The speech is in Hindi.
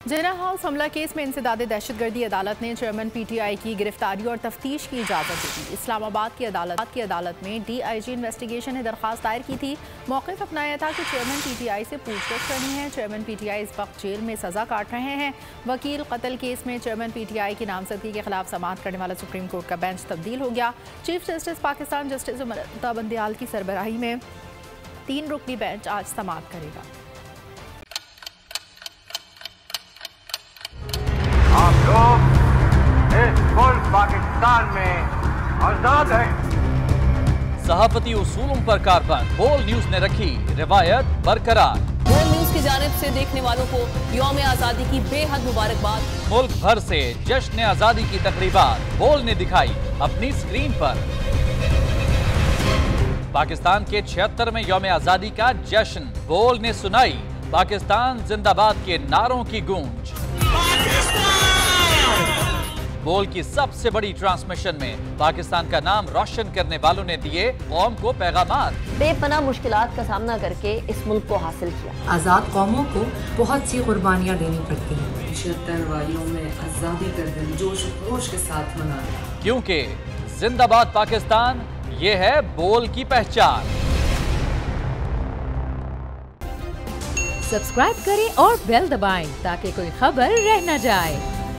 जिन्ना हाउस हमला केस में इंसदादे दहशतगर्दी अदालत ने चेयरमैन पीटीआई की गिरफ्तारी और तफ्तीश की इजाज़त दी थी। इस्लामाबाद की अदालत में डीआईजी इन्वेस्टिगेशन ने दरख्वास्त दायर की थी। मौक़िफ़ अपनाया था कि चेयरमैन पीटीआई से पूछताछ करनी है। चेयरमैन पीटीआई इस वक्त जेल में सज़ा काट रहे हैं। वकील कत्ल केस में चेयरमैन पीटीआई की नामजदगी के खिलाफ समाअत करने वाला सुप्रीम कोर्ट का बेंच तब्दील हो गया। चीफ जस्टिस पाकिस्तान जस्टिस ममता बंदयाल की सरबराही में 3 रुकनी बेंच आज समाअत करेगा। आप लोग इस मुल्क पाकिस्तान में आजाद हैं। सहाफती उसूलों पर कारबंद बोल न्यूज ने रखी रिवायत बरकरार। बोल न्यूज की जानिब से देखने वालों को यौम आजादी की बेहद मुबारकबाद। मुल्क भर से जश्न आजादी की तकरीबात बोल ने दिखाई अपनी स्क्रीन पर। पाकिस्तान के 76वें यौम आजादी का जश्न बोल ने सुनाई पाकिस्तान जिंदाबाद के नारों की गूंज। बोल की सबसे बड़ी ट्रांसमिशन में पाकिस्तान का नाम रोशन करने वालों ने दिए कौम को पैगामात। बेपनाह मुश्किलात का सामना करके इस मुल्क को हासिल किया। आजाद कौमों को बहुत सी कुर्बानियां देनी पड़ती हैं। 76 वालियों में आजादी का दिन जोश खरोश के साथ मनाया, क्योंकि जिंदाबाद पाकिस्तान ये है बोल की पहचान। सब्सक्राइब करें और बेल दबाएं ताकि कोई खबर रह न जाए।